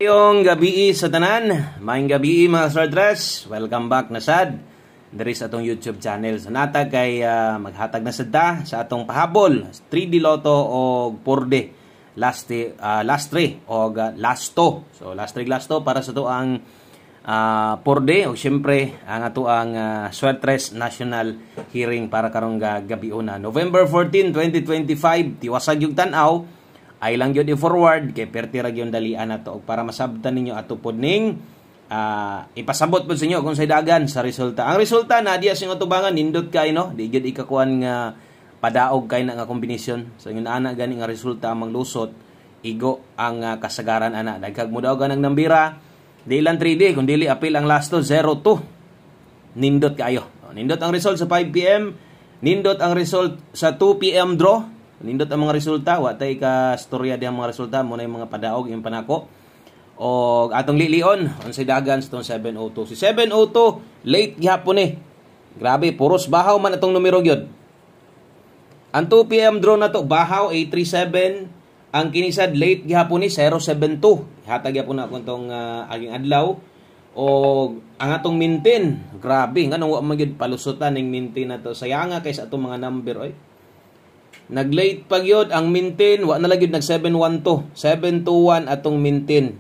Yung gabi sa tanan, maing gabi mga Sardres, welcome back na sad diri sa atong YouTube channel. So natag kay maghatag na sad ta sa atong pahabol 3D Lotto o 4D last 3 o lasto. So last 3 lasto para sa to ang 4D o syempre ang ato ang Swertres National Hearing para karong gabi una November 14, 2025. Tiwasag yung tan-aw ay lang yun i-forward kay perti ra gyud dalian nato para masabtan ninyo ato pod ning ipasabot pod sa inyo kung sa dagan sa resulta. Ang resulta na diya sing atubangan nindot kay no, di gyud ikakuan nga padaog kay na nga kombinasyon. So yun ana gani nga resulta amang lusot igo ang kasagaran ana. Dagkag mo daw ganang nambira di lang 3D kun dili apil ang lasto 02. Nindot kayo. Nindot ang result sa 5 PM, nindot ang result sa 2 PM draw. Nindot ang mga resulta, watay ka storya di ang mga resulta, muna yung mga padaog, yung panako. O atong lilion, unsay dagan sa itong 702. Si 702, late gihapon Grabe, puros bahaw man atong numero gyud. Ang 2 PM draw na to, bahaw 837. Ang kinisad late gihapon 072. Hatag gyapon na akong tong aging adlaw. O ang atong mintin, grabe, nganong wa man gyud palusutan ning mintin na to. Sayanga kay sa atong mga number oy. Nag-late pag yun, ang mintin, wa na lang yun, nag-712. 721 atong mintin.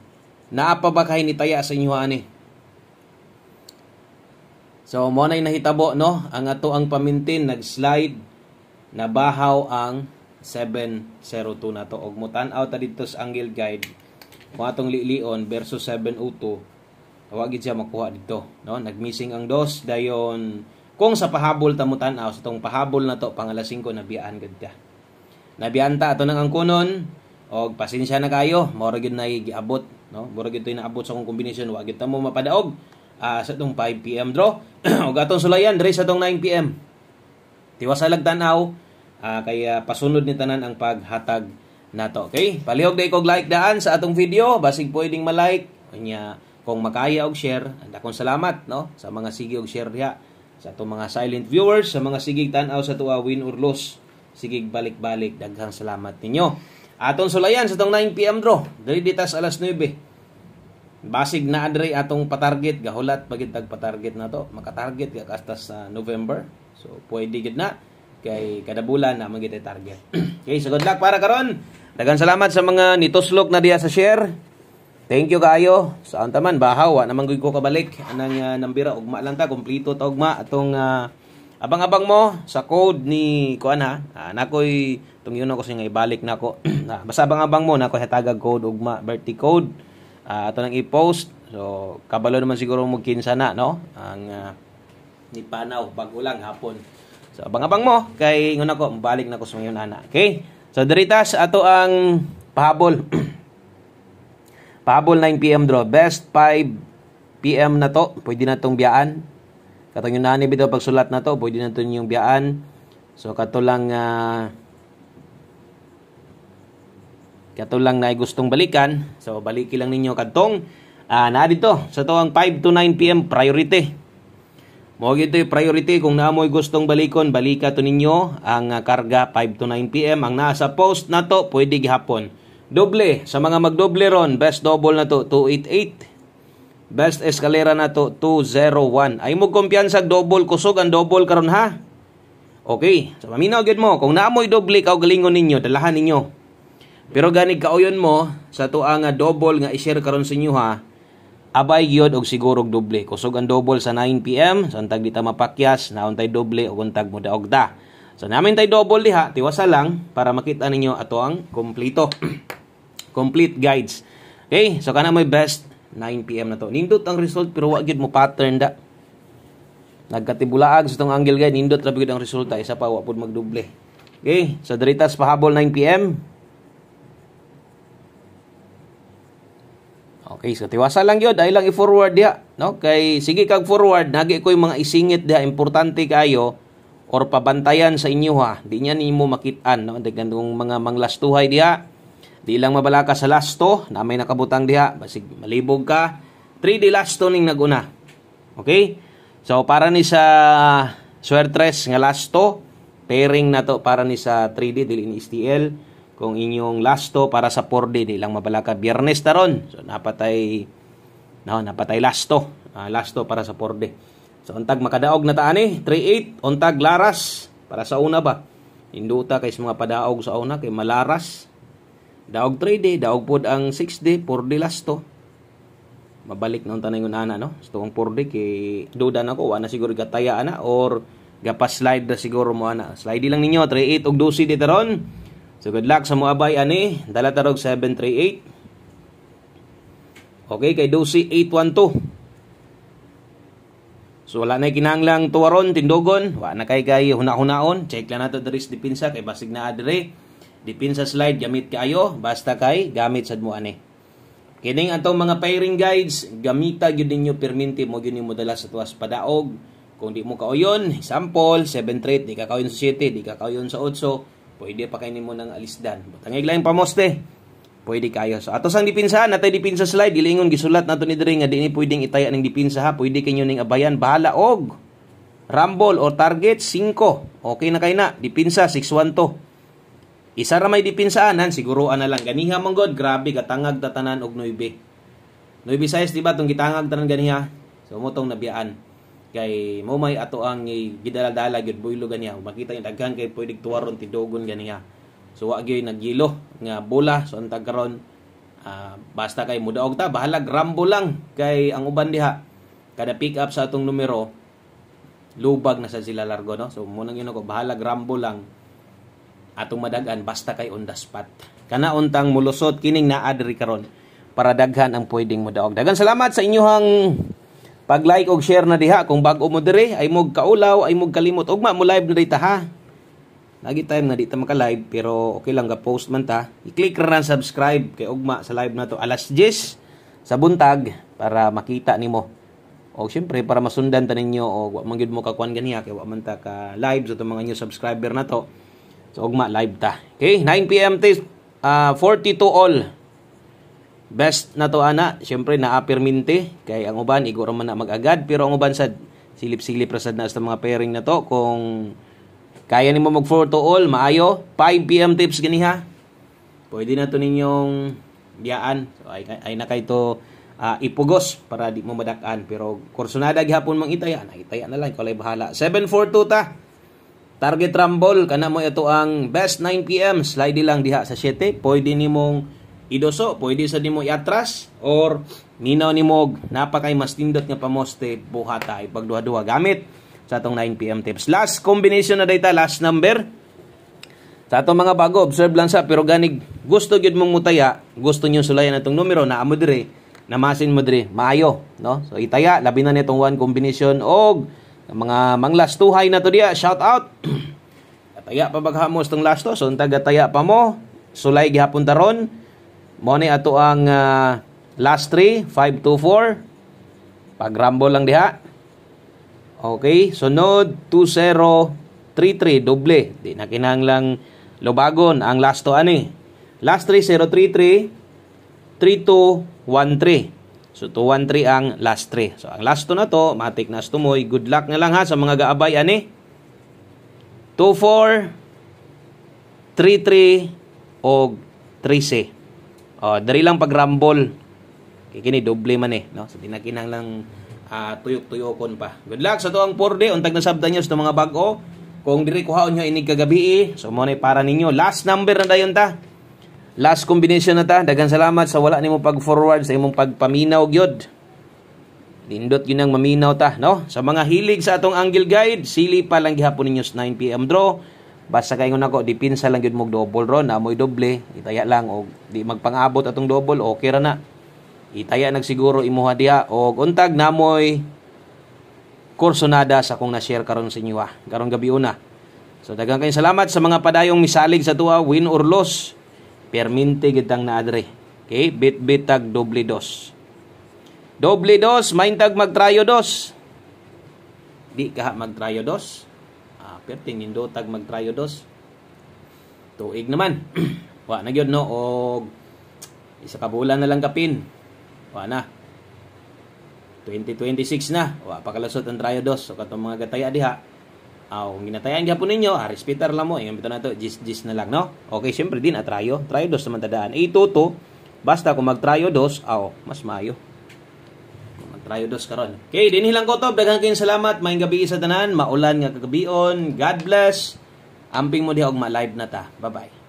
Naapa ba kayo ni taya sa inyo, ani? So, mo na'y nahitabo, no? Ang ato ang pamintin, nag-slide, nabahaw ang 702 na to. Og mutan out dito sa angle guide, kung atong lilion versus 702, tawagin siya makuha dito, no? Nag-missing ang dos, dayon. Kung sa pahabol tamutan aw sa tong pahabol na to pangala 5 nabiyaan gud ka. Nabiyaan ta ato nang angkunon og pasensya na kayo, mora gyud na giabot, no? Mora gyud na abot sa kong kombinasyon wa gyud ta mo mapadaog sa tong 5 PM draw og atong sulayan diri sa tong 9 PM. Tiwasalag tan-aw kay pasunod ni tanan ang paghatag nato. Okay? Palihog day kog like daan sa atong video, basig pwedeng ma-like nya kung makaya og share. Dakong salamat, no? Sa mga sige og share diha. Sa itong mga silent viewers, sa mga sigig tanaw sa tuwa win or lose, sigig balik-balik, daghang salamat ninyo. Atong sulayan sa itong 9 PM draw, dali ditas alas 9. Basig na adre atong patarget, gahulat pagitag patarget na to, makatarget ka hasta sa November. So pwede gid na kay kada bulan na magit target. Okay, so good luck para karon. Daghang salamat sa mga nituslok na diya sa share. Thank you kayo. Sa antaman bahaw naman gyud ko kabalik anang nambira ugma lang ta kompleto ta ugma atong abang-abang mo sa code ni kuan ha. Nakoy tungyon ko sing ibalik nako. Basta abang-abang mo nakoy hatagag code ugma birthday code. Ato nang i-post. So kabalo naman siguro mo kinsa na no. Ang ni panaw bago lang hapon. So abang-abang mo kay ngon ako balik nako sa ngayon ana. Okay? So diritas ato ang pahabol. Pahabol 9 PM draw. Best 5 PM na to. Pwede na itong biyaan. Katong yung nanib ito pagsulat na to. Pwede na ito yung biyaan. So katulang na gustong balikan. So baliki lang ninyo katong na dito. Sa to ang 5 to 9 PM priority. Mo gito yung priority. Kung naamoy gustong balikon, balika to ninyo ang karga 5 to 9 PM. Ang nasa post na to, pwede gihapon. Doble, sa mga magdoble ron, best double na to, 288. Best escalera na to, 201. Ay mo kumpiyansa double, kusog ang double karon ha. Okay, so maminaw gyud mo, kung naamoy doble kaw galingon ninyo, dalahan ninyo. Pero ganig kauyon mo, sa tuang double nga i-share karon sa inyo ha, abay gyud og sigurog doble. Kusog ang double sa 9 PM, so antag di ta mapakyas, naon tay doble og untag mo daog da. So namin tay double diha, tiwasa lang para makita ninyo ato ang kompleto. Complete guides. Okay, so kana may best 9 PM na to. Nindot ang result pero wa gyud mo pattern da. Nagkatibulaag sa tong angle guide, nindot ra gyud ang resulta, isa pa wa pud magdoble. Okay, so diritas pahabol 9 PM. Okay, so tiwasa lang gyud, ay lang i-forward diha, no? Kay sige kag forward, nagi ko yung mga isingit diha importante kayo or pabantayan sa inyo ha. Di nya nimo makit-an, no? Dagandong mga manglastuhay diha. Di lang mabala ka sa lasto, na may nakabutang diha, basig malibog ka. 3D lasto ning naguna. Okay? So para ni sa Swertres nga lasto, pairing na to para ni sa 3D dili ni STL. kung inyong lasto para sa 4D di lang mabalaka Biyernes taron. So napatay lasto. Lasto para sa 4D. So untag makadaog na ta ani 38 untag laras para sa una ba. Induta kay mga padaog sa una kay malaras. Daog 3D, daog pod ang 6D, 4D lasto. Mabalik na unta na yung ana no. So ang 4D kay duda na ko wala siguro gataya ana or gapas slide na siguro mo ana. Slide lang ninyo 38 og 12 di taron. So good luck sa mga abay ani. Dala tarog 738. Okay kay 12 812. So wala na kinahanglang tuwaron tindogon, wala na kay huna-hunaon. Check lang nato diri sa dipinsa kay basig na adre. Dipinsa slide gamit kaayo basta kay gamit sad mo ani. Kining atong mga pairing guides, gamita gyud ninyo perminti mo gyud nimo dala sa tuwas padaog. Kung di mo kauyon, example 7-3, di ka kauyon sa 7, di ka kauyon sa 8. Pwede pa kainin mo ng alisdan. Tangig lang pamoste. Pwede kayo. So ato sang dipinsa, natay dipinsa slide, dilingon gisulat nato ni diri nga di ni pwedeng itaya ning dipinsa ha. Pwede kanyo ning abayan bahala og rumble or target 5. Okay na kay na. Dipinsa 612. Isa ra may dipinsaanan, siguroan na lang ganiha man god. Grabe katangag tatanan og 9. 9 size di ba tong gitangag tanan ganiha. So mo tong nabiyaan. Kay mo may ato ang gidala-dala gyud buylo ganiya makita yung daghan kay pwede tuwaron tidogon ganiya so wa gyud naggilo nga bola so antag karon basta kay mudaog ta bahala rambo lang kay ang uban diha kada pick up sa atong numero lubag na sa sila largo no so mo nang yun ko bahala rambo lang atong madagan basta kay on the spot kana untang mulusot kining naa diri karon para daghan ang pwedeng mudaog dagan salamat sa inyong pag-like og share na diha kung bag-o mo diri ay mog kaulaw ay mog kalimot ugma mo live na dita ha. Lagi time nga di ta maka-live pero okay lang ga post man ta. I-click ra na subscribe kay ugma sa live na to alas 10 sa buntag para makita nimo. O syempre para masundan ta ninyo og wa man gyud mo kakuan ganiya kay wa man ta ka live sa mga new subscriber na to. So ugma live ta. Okay, 9 PM 42 all. Best na to ana, syempre naapirminte kay ang uban iguro man na mag-agad pero ang uban sad silip-silip ra sad na sa mga pairing na to kung kaya nimo mag 4 to all maayo 5 PM tips ganiha. Pwede na to ninyong biyaan. So ay na kay to ipugos para di mo madak-an pero kursunada gihapon mang itaya na lang kulay bahala. 742 ta. Target rumble kana mo ito ang best 9 PM slide lang diha sa 7 pwede nimong idoso, pwede sa nimo iatras or minaw nimo napakay mas tindot nga pamoste buhata ipagduha-duha gamit sa atong 9 PM tips. Last combination na data, last number. Sa atong mga bago, observe lang sa pero ganig gusto gyud mong mutaya, gusto niyo sulayan atong numero na amo dire, namasin mo dire, maayo, no? So itaya labi na nitong one combination og mga manglastuhay na to diya, shout out. Ataya pa baghamos tong lasto, so untag ataya pa mo, sulay gihapon taron. Mo ni ato ang last 3, 524. Pag-rumble lang diha. Okay, sunod 2033 doble. Di na kinahanglang lubagon ang last to ani. Last 3 033 3213. So 213 ang last 3. So ang last to na to, matik na tumoy. Good luck na lang ha sa mga gaabay ani. 24 33 og 13. Dari lang pag-rumble. Kini doble man no? So, di na kinahanglang tuyok-tuyokon pa. Good luck sa to ang 4D. Untag nasabdan nyo sa mga bag-o. Kung diri kuhaon nyo inig kagabi, so mo na para ninyo. Last number na dayon ta. Last combination na ta. Dagan salamat sa wala nimo pag-forward sa imong pagpaminaw gyud. Lindot yun ang maminaw ta, no? Sa mga hilig sa atong angle guide, sili pa lang gihapon ninyo sa 9 PM draw. Basta kayo nako dipinsa lang gyud mo double ron na mo'y doble itaya lang og di magpangabot atong double okay ra na itaya nagsiguro imuha diha og untag namoy kursonada sa kung na-share karon sa inyo karong gabi una. So daghang kayong salamat sa mga padayong misalig sa tuwa win or loss perminte gid tang naadre. Okay, bit tag doble dos main tag magtrayo dos di ka magtrayo dos. Perting nindo tag magtrayo dos. Tuig naman. Wa na gyud no og isa ka bulan na lang kapin. Wa na. 2026 na. Wa pa kalusot ang trayo dos. So katong mga gataya diha Kung ginatayan gyapon ninyo, respetar lang mo, ingam bitaw nato, gis na lang, no? Okay, syempre din atrayo dos naman tadaan. Ituto basta kung magtrayo dos, mas mayo. Kung magtrayo dos karon. Okay, dinhi lang ko to. Daghang kayong salamat. Maayong gabi sa tanan, maulan nga kagabion. God bless. Amping mo diha og ma-live na ta. Bye-bye.